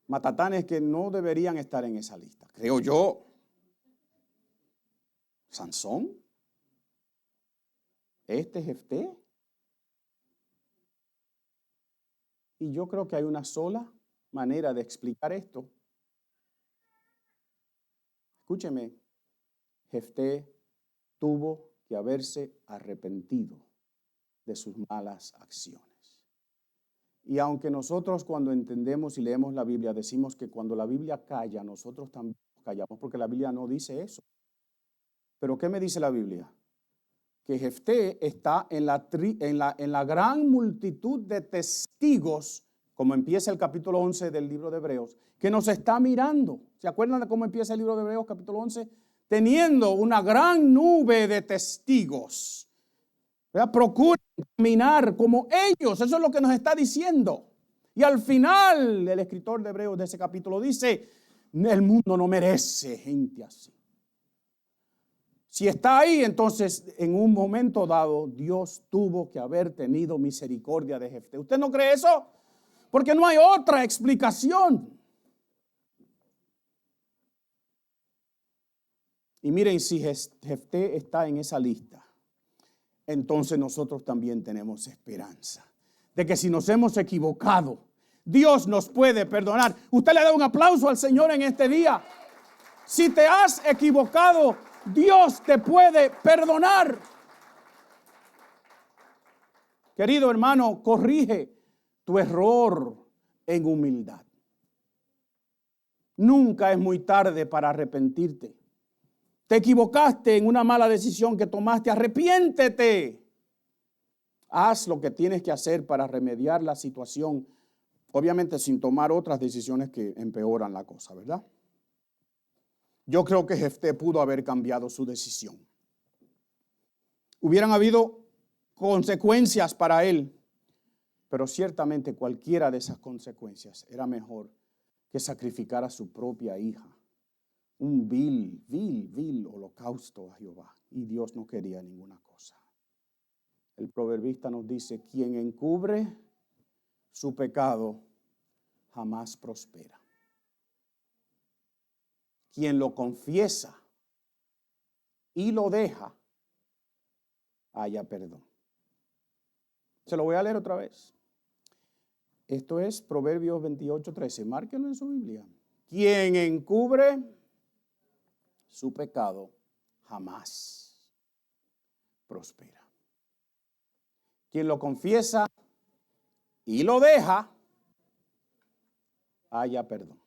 matatanes que no deberían estar en esa lista. Creo yo. Sansón. Jefté. Y yo creo que hay una sola manera de explicar esto. Escúcheme. Jefté tuvo que haberse arrepentido de sus malas acciones. Y aunque nosotros cuando entendemos y leemos la Biblia decimos que cuando la Biblia calla, nosotros también callamos porque la Biblia no dice eso. ¿Pero qué me dice la Biblia? Que Jefté está en la gran multitud de testigos, como empieza el capítulo 11 del libro de Hebreos, que nos está mirando. ¿Se acuerdan de cómo empieza el libro de Hebreos, capítulo 11? Teniendo una gran nube de testigos. Procuren caminar como ellos. Eso es lo que nos está diciendo. Y al final, el escritor de Hebreos de ese capítulo dice, el mundo no merece gente así. Si está ahí, entonces en un momento dado, Dios tuvo que haber tenido misericordia de Jefté. ¿Usted no cree eso? Porque no hay otra explicación. Y miren, si Jefté está en esa lista, entonces nosotros también tenemos esperanza de que si nos hemos equivocado, Dios nos puede perdonar. Usted le da un aplauso al Señor en este día. Si te has equivocado, Dios te puede perdonar. Querido hermano, corrige tu error en humildad. Nunca es muy tarde para arrepentirte. Te equivocaste en una mala decisión que tomaste, arrepiéntete. Haz lo que tienes que hacer para remediar la situación, obviamente sin tomar otras decisiones que empeoran la cosa, ¿verdad? Yo creo que Jefté pudo haber cambiado su decisión. Hubieran habido consecuencias para él, pero ciertamente cualquiera de esas consecuencias era mejor que sacrificar a su propia hija. Un vil holocausto a Jehová. Y Dios no quería ninguna cosa. El proverbista nos dice, quien encubre su pecado jamás prospera. Quien lo confiesa y lo deja, haya perdón. Se lo voy a leer otra vez. Esto es Proverbios 28:13. Márquenlo en su Biblia. Quien encubre su pecado jamás prospera. Quien lo confiesa y lo deja, haya perdón.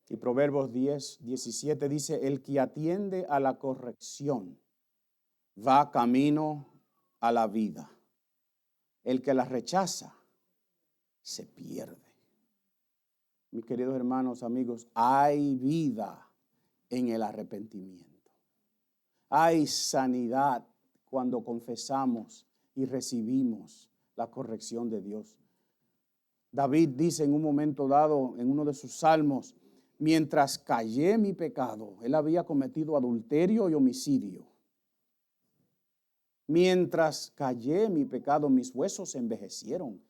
Y Proverbios 10:17 dice, el que atiende a la corrección va camino a la vida. El que la rechaza se pierde. Mis queridos hermanos, amigos, hay vida en el arrepentimiento. Hay sanidad cuando confesamos y recibimos la corrección de Dios. David dice en un momento dado, en uno de sus salmos, mientras callé mi pecado, él había cometido adulterio y homicidio. Mientras callé mi pecado, mis huesos se envejecieron.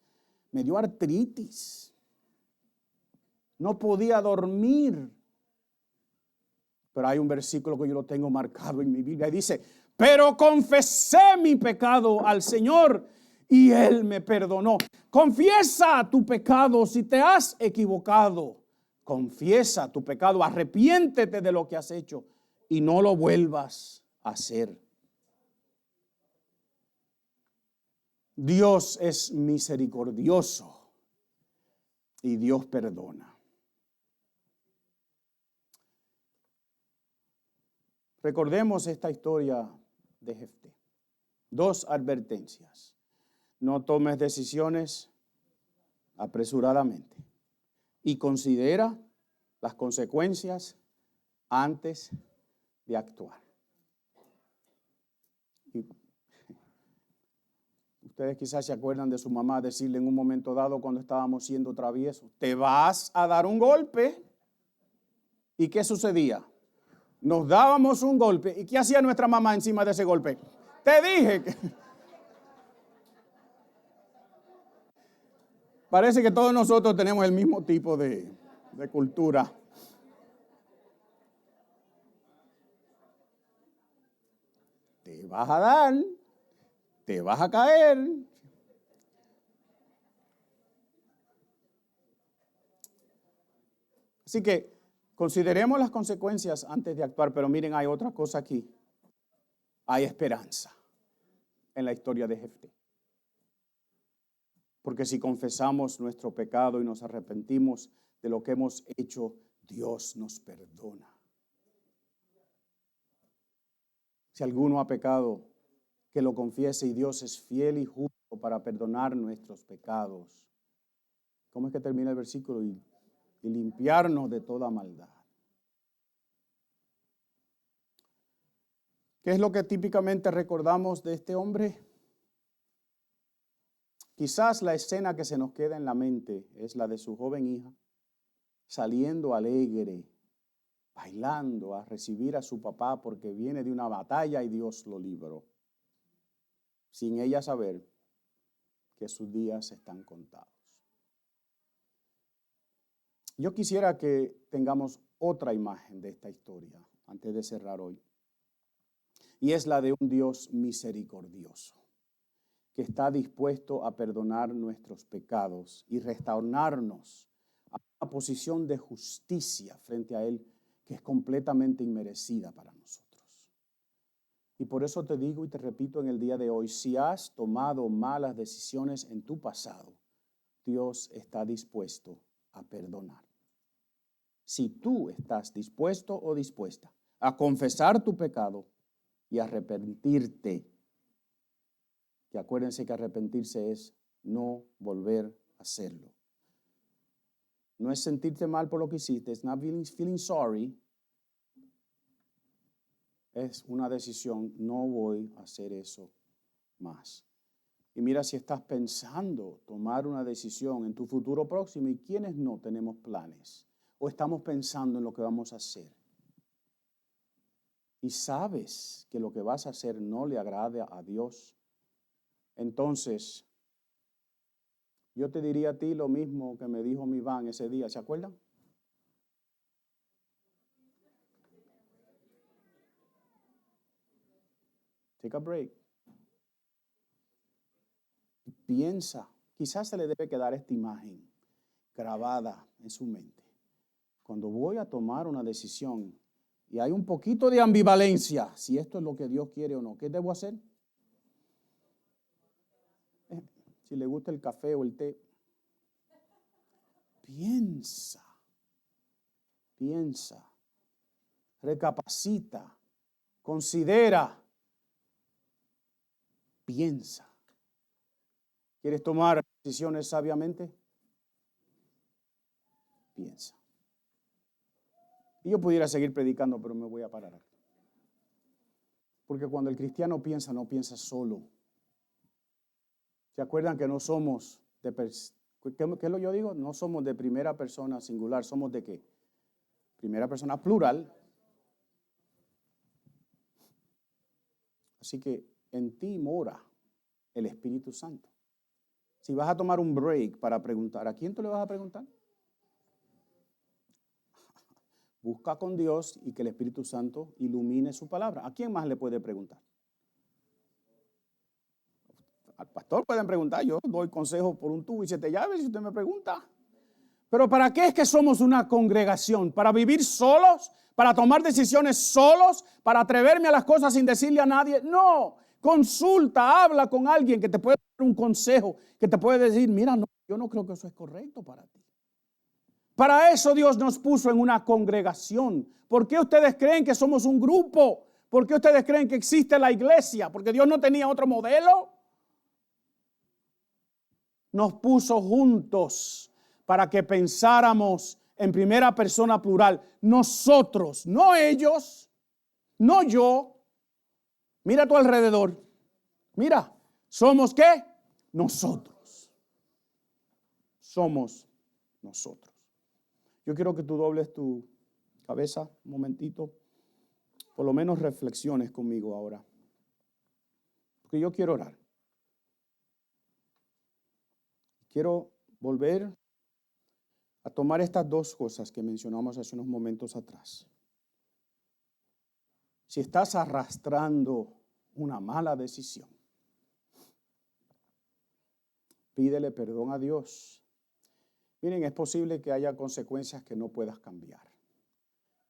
Me dio artritis. No podía dormir. Pero hay un versículo que yo lo tengo marcado en mi Biblia y dice, pero confesé mi pecado al Señor y Él me perdonó. Confiesa tu pecado si te has equivocado. Confiesa tu pecado, arrepiéntete de lo que has hecho y no lo vuelvas a hacer. Dios es misericordioso y Dios perdona. Recordemos esta historia de Jefté. 2 advertencias. No tomes decisiones apresuradamente y considera las consecuencias antes de actuar. Y ustedes quizás se acuerdan de su mamá decirle en un momento dado cuando estábamos siendo traviesos, te vas a dar un golpe. ¿Y qué sucedía? Nos dábamos un golpe. ¿Y qué hacía nuestra mamá encima de ese golpe? Te dije que... Parece que todos nosotros tenemos el mismo tipo de cultura. Te vas a dar, te vas a caer. Así que consideremos las consecuencias antes de actuar, pero miren, hay otra cosa aquí. Hay esperanza en la historia de Jefté. Porque si confesamos nuestro pecado y nos arrepentimos de lo que hemos hecho, Dios nos perdona. Si alguno ha pecado, que lo confiese y Dios es fiel y justo para perdonar nuestros pecados. ¿Cómo es que termina el versículo? Y limpiarnos de toda maldad. ¿Qué es lo que típicamente recordamos de este hombre? Quizás la escena que se nos queda en la mente es la de su joven hija saliendo alegre, bailando a recibir a su papá porque viene de una batalla y Dios lo libró, sin ella saber que sus días están contados. Yo quisiera que tengamos otra imagen de esta historia antes de cerrar hoy, y es la de un Dios misericordioso, que está dispuesto a perdonar nuestros pecados y restaurarnos a una posición de justicia frente a Él que es completamente inmerecida para nosotros. Y por eso te digo y te repito en el día de hoy, si has tomado malas decisiones en tu pasado, Dios está dispuesto a perdonar. Si tú estás dispuesto o dispuesta a confesar tu pecado y arrepentirte, que acuérdense que arrepentirse es no volver a hacerlo. No es sentirte mal por lo que hiciste, es not feeling sorry. Es una decisión, no voy a hacer eso más. Y mira si estás pensando tomar una decisión en tu futuro próximo, y quienes no tenemos planes o estamos pensando en lo que vamos a hacer. Y sabes que lo que vas a hacer no le agrade a Dios. Entonces, yo te diría a ti lo mismo que me dijo mi Iván ese día, ¿se acuerdan? Take a break. Piensa, quizás se le debe quedar esta imagen grabada en su mente. Cuando voy a tomar una decisión y hay un poquito de ambivalencia, si esto es lo que Dios quiere o no, ¿qué debo hacer? Si le gusta el café o el té, piensa, recapacita, considera, piensa. ¿Quieres tomar decisiones sabiamente? Piensa. Y yo pudiera seguir predicando, pero me voy a parar aquí. Porque cuando el cristiano piensa, no piensa solo. ¿Se acuerdan que no somos ¿qué es lo que yo digo? No somos de primera persona singular, somos de ¿qué? Primera persona plural. Así que en ti mora el Espíritu Santo. Si vas a tomar un break para preguntar, ¿a quién tú le vas a preguntar? Busca con Dios y que el Espíritu Santo ilumine su palabra. ¿A quién más le puede preguntar? Al pastor pueden preguntar, yo doy consejo por un tubo y 7 llaves si usted me pregunta. Pero ¿para qué es que somos una congregación? ¿Para vivir solos? ¿Para tomar decisiones solos? ¿Para atreverme a las cosas sin decirle a nadie? No, consulta, habla con alguien que te puede dar un consejo, que te puede decir, mira, no, yo no creo que eso es correcto para ti. Para eso Dios nos puso en una congregación. ¿Por qué ustedes creen que somos un grupo? ¿Por qué ustedes creen que existe la iglesia? ¿Porque Dios no tenía otro modelo? Nos puso juntos para que pensáramos en primera persona plural. Nosotros, no ellos, no yo. Mira a tu alrededor. Mira, ¿somos qué? Nosotros. Somos nosotros. Yo quiero que tú dobles tu cabeza un momentito. Por lo menos reflexiones conmigo ahora. Porque yo quiero orar. Quiero volver a tomar estas dos cosas que mencionamos hace unos momentos atrás. Si estás arrastrando una mala decisión, pídele perdón a Dios. Miren, es posible que haya consecuencias que no puedas cambiar,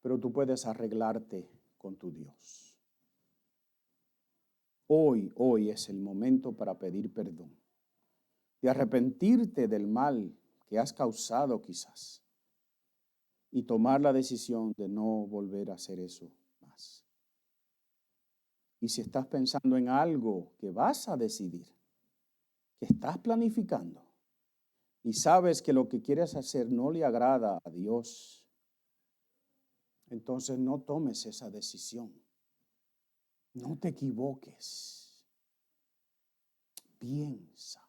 pero tú puedes arreglarte con tu Dios. Hoy es el momento para pedir perdón y arrepentirte del mal que has causado quizás y tomar la decisión de no volver a hacer eso más. Y si estás pensando en algo que vas a decidir, que estás planificando y sabes que lo que quieres hacer no le agrada a Dios, entonces no tomes esa decisión. No te equivoques. Piensa.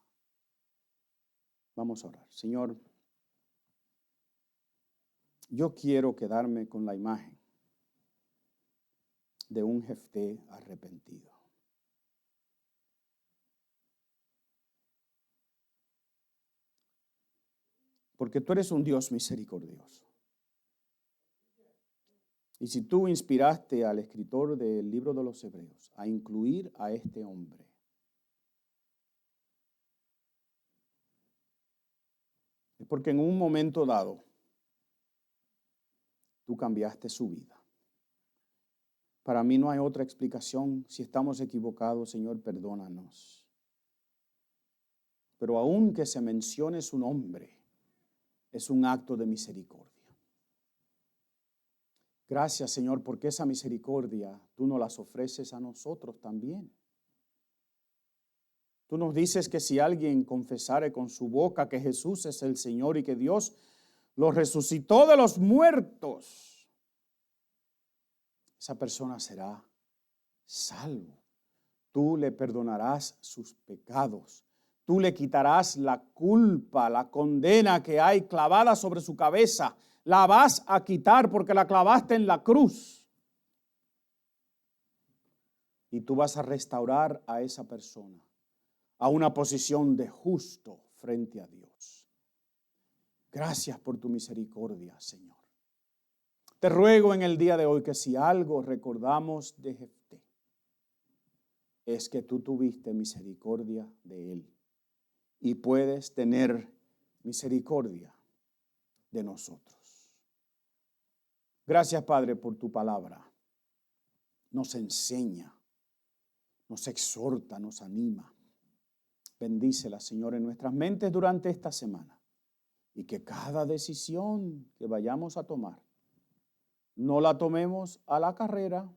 Vamos a orar. Señor, yo quiero quedarme con la imagen de un Jefté arrepentido. Porque tú eres un Dios misericordioso. Y si tú inspiraste al escritor del libro de los Hebreos a incluir a este hombre, es porque en un momento dado tú cambiaste su vida. Para mí no hay otra explicación. Si estamos equivocados, Señor, perdónanos. Pero aun que se mencione su nombre, es un acto de misericordia. Gracias, Señor, porque esa misericordia tú nos las ofreces a nosotros también. Tú nos dices que si alguien confesare con su boca que Jesús es el Señor y que Dios lo resucitó de los muertos, esa persona será salvo. Tú le perdonarás sus pecados. Tú le quitarás la culpa, la condena que hay clavada sobre su cabeza. La vas a quitar porque la clavaste en la cruz. Y tú vas a restaurar a esa persona a una posición de justo frente a Dios. Gracias por tu misericordia, Señor. Te ruego en el día de hoy que si algo recordamos de Jefté, es que tú tuviste misericordia de él y puedes tener misericordia de nosotros. Gracias, Padre, por tu palabra. Nos enseña, nos exhorta, nos anima. Bendícela, Señor, en nuestras mentes durante esta semana y que cada decisión que vayamos a tomar, no la tomemos a la carrera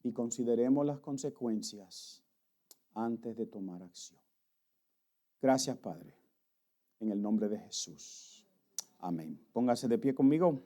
y consideremos las consecuencias antes de tomar acción. Gracias, Padre, en el nombre de Jesús. Amén. Póngase de pie conmigo.